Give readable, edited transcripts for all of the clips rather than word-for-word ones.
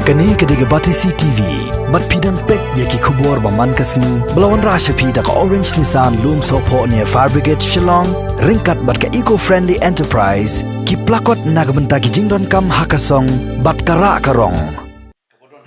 Kani kediga Batisi TV, mat pidang pek yaki kubur baman kasni, belawan rasha pida ka Orange Nissan Loom Sopo near Fire Brigade Shillong, ringkat bat ka eco-friendly enterprise, ki plakot nagbenta ki jingdon kam hakasong, bat kara karong.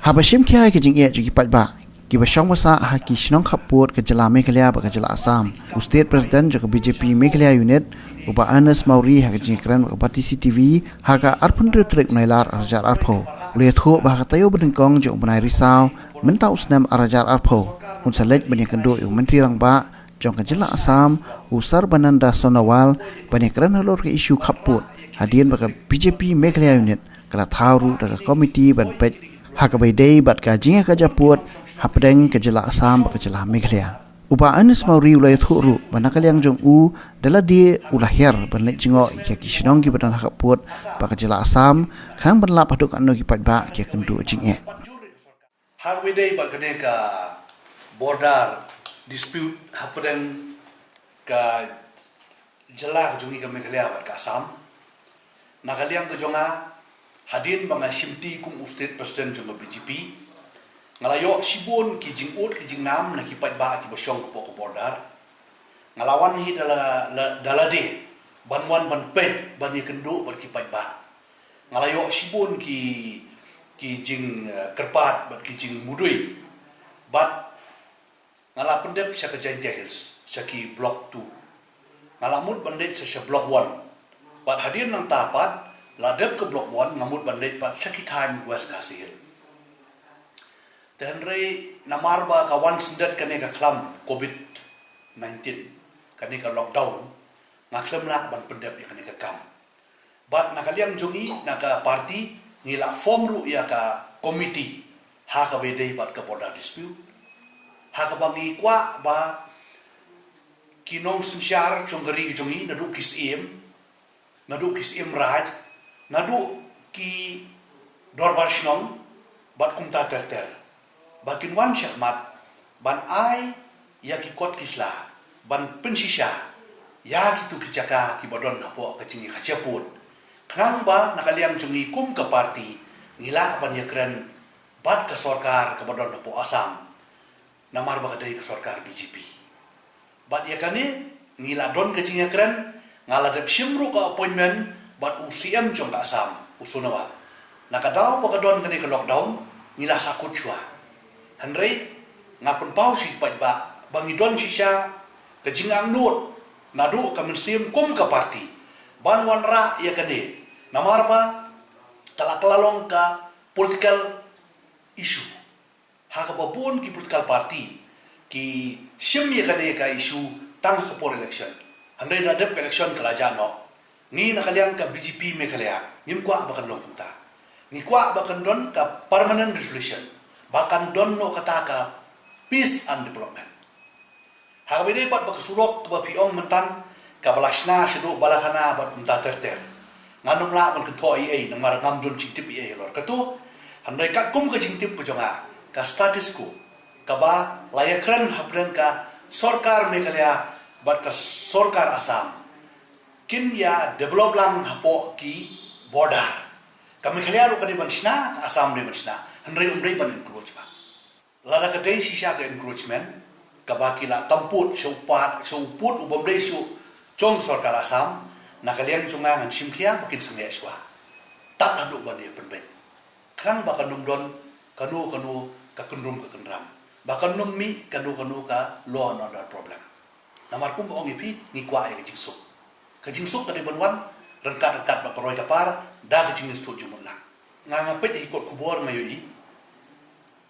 Habashim kia ke jing ki pat ba ki basong masa ha ki shnong khaput ke jala Meghalaya ba ke jala Assam state president jo BJP Meghalaya unit uba Ernest Mauri ha ke jingkran ba Batisi TV ha ka arpun trek nailar arajar arpho le tho ba ka tayo bedengkong jo benai risau menta usnam arajar arpho un selek bani kendo yu menteri rang ba jong ke jala Assam usar bananda sonawal bani kran halor ke isu khaput hadien ba BJP Meghalaya unit kala thauru da komiti ban pet Hakabaydei bat kajinga kajaput hapdeng kejela Assam kejela Meghalaya. Uba Ernest Mauri ulai thuru banakaliang jong u dala dia ulahir banlek jingo ya kisnong ki badan hakaput ba kejela Assam khang banla paduk anu ki patba ki kendu jinge. Hakabaydei bat kaneka border dispute hapdeng ka jela jongi ka Meghalaya ba ka Assam. Nakaliang ke jonga hadin mga simti kung state president jong BJP ngalayo sibon ki jing ut ki jing nam na ki patba ki basyong ko border ngalawan hi dalade banwan ban pet ban kendo ban ki patba ngalayo sibon ki jing kerpat ban ki jing mudui bat ngala pendep sa ka Giant Hills sa ki block 2 ngalamut ban let sa block 1 bat hadin nang tapat ladep ke blok 1 ngamut bandet pat sakit time West Kasir. Dan rei namarba kawan sendat kane ka klam COVID-19 kane ka lockdown ngaklam lak ban pendep ya kane ka kam. Bat nakaliang jongi naka party ngila form ru ya ka komiti ha ka bedei bat ka border dispute. Ha ka bangi kwa ba kinong sensyar chonggeri jongi nadu kisim raj nadu ki dorbar shnong bat kumta terter bakin wan syahmat ban ai ya ki kot kisla ban pensisha ya ki tu kijaka ki bodon hapo kachingi khachaput khang ba nakaliam chungi kum ka party ngila ban yakren bat ka sarkar ka bodon hapo Assam namar ba kadai ka sarkar BJP bat yakane ngila don kachingi yakren ngala dep shimru ka appointment bat UCM jong ka Assam usunawa nakadaw bakadon kani ka lockdown ngila sakut chua hanrei ngapun pau si patba bangidon sisya ka jingang nut nadu ka mensim kum ka party banwan ra ya kani namarba talaklalong ka political issue haka babun ki political party ki sim ya kani ka issue tang ka por election hanrei radep ka election kalajan no ni nakaliang ka BJP Meghalaya ngim kwa bakan long kumta ni kwa bakan don ka permanent resolution bakan don no kata ka peace and development hagabide pat bakasurok ba piong mentan ka balasna shido balakana bat kumta terter nganum la man kentho ai nang marangam don cingtip ai lor katu handai ka kum ka cingtip pujonga ka status quo ka ba layakran habrang ka sarkar Meghalaya bat ka sarkar Assam kin ya develop lang hapo ki border kami Meghalaya ro kadi bansna ka Assam re bansna handai ban encroach ba lada ka dei sisya ka encroachment ka bakila tamput suput ubam dei su chong sarkar Assam nakaliang chunga ngan simkhia bakin sange swa tak nadu ban ye penben krang bakan num don kanu ka kendrum bakan num mi kanu ka law and order problem namar kum ong ipi ni kwa ye jingsuk kajingsuk kadi banwan rengkat ba paroi kapar da kajing stu jumlah ngangapet ikut kubor mayoi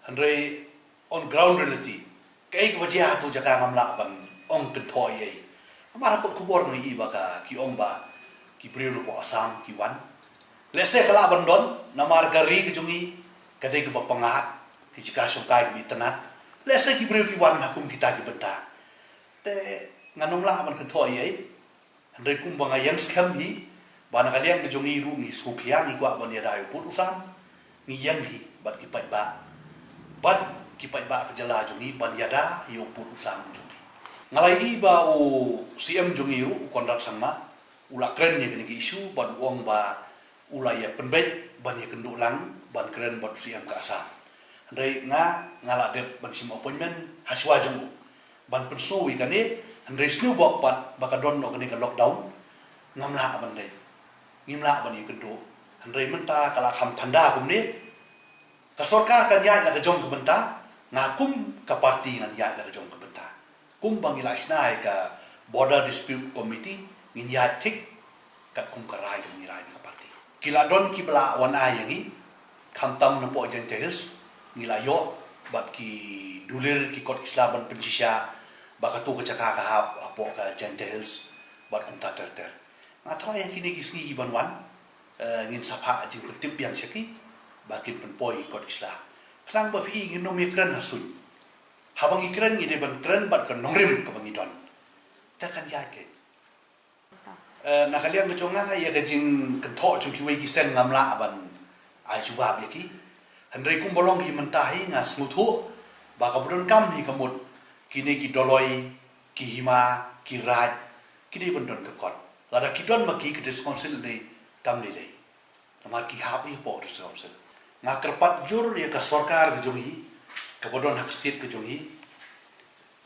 handrei on ground reality kai ka wajah tu jaka ngamla ban ong kentoi ai amara kot kubor ngai baka ki ong ba ki priu po Assam ki wan lese kala bandon namar gari ke jungi kadai ke bapangat ki jika songkai bi tenat lese ki priu ki wan hakum kita ki benta te nganom la ban kentoi ai handai kum banga yang skam hi bana kalian ke jongi ru ni sukhia ni kwa ban ya dai put usam ni yang hi bat ki pai ba ke jala jongi ban ya da yo put usam jongi ngalai i ba o CM jongi ru kondat sama ula kren ni ke isu ban uang ba ula ya penbet ban ya kenduk lang ban keren bat siam ka asam andai ngala det ban sim appointment haswa jong ban pensu wi kane andai snu bok pat bakadon no kane ka lockdown ngamla ban dai ngimla ban ikendo andai menta kala kham thanda kum ni ka sarkar kan ya la ka jong ka benta ngakum ka parti nan ya la ka jong ka benta kum bang ila snai ka border dispute committee ngin ya tik ka kum ka rai ka ngirai ka parti kila don ki bla wan ai yangi kham tam no po gentiles ngila yo bat ki dulir ki kot islaman pensisya bakatu ka caka ka hap apo ka gentiles bat kum ta ter ngatra yang kini kisni iban wan ngin sapa ajin pentip yang seki bakin penpoi kot islam klang ba phi ngin no mikran hasun habang ikran ngi de ban kran bat kan nongrim ka bangidon ta kan ya ke nakalian keconga ya kajing kentok chung ki wei ki sen ngamla ban ai jawab ya ki handai kum bolong hi mentahi ngas nguthu ba ka budon kam hi kamut kini ki doloi ki hima ki raj kini bendon ke kot lada ki don maki ke diskonsil de tam le le tamar ki hap hi po de sel ngakerpat jur ya ka sarkar ke jongi ka bodon hak state ke jongi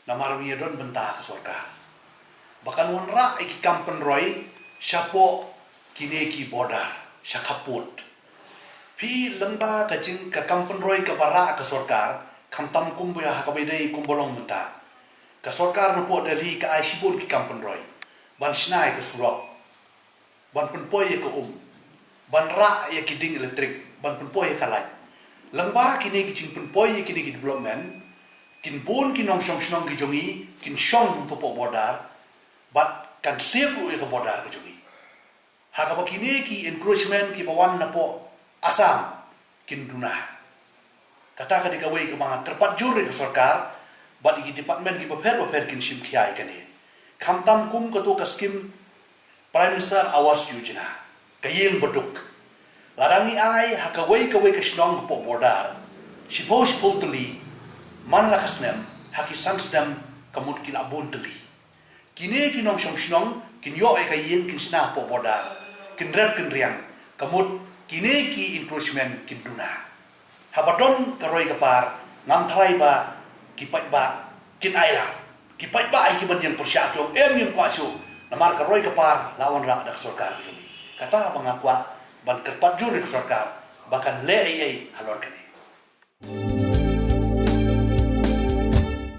namar wi don bentah ke sarkar bahkan wanra iki kampen roy syapo kini ki border syakaput pi lemba kajing ka kampen roy ka bara ka sarkar kamtam kumbuya hakabidai kumbolong menta ka sarkar no po dali ka ai sibul ki kampen roy ban snai ka surok ban penpoi ka ban ra ya ki ding elektrik ban penpoi ka light lemba kini ki jing penpoi kini ki development kin pun kinong song snong ki jongi kin song to po border bat kan sebu e ka border ka jongi haka ba kini ki encouragement ki bawan na po asam kin dunah kata ka dikawai ka mga terpat juri ka sarkar bat iki department ki paper kin sim kiai kani kamtam kum ka to ka skim prime minister awas yojana kayeng beduk larangi ai haka wai ka snong po border suppose tuli man la kasnem haki sangsdam kamut kila bon tuli kini kinong snong kin yo ai kayeng kin sna po border kin rep kin riang kamut kini ki encouragement kin duna habadon karoi kapar ngam thalai ba kipat ba kin aila kipat ba ai kiban yang persyak yung yang kwasu namar karoi kapar lawan rak dak sarkar juli kata pangakwa ban kerpat juri sarkar bahkan le ai halor kani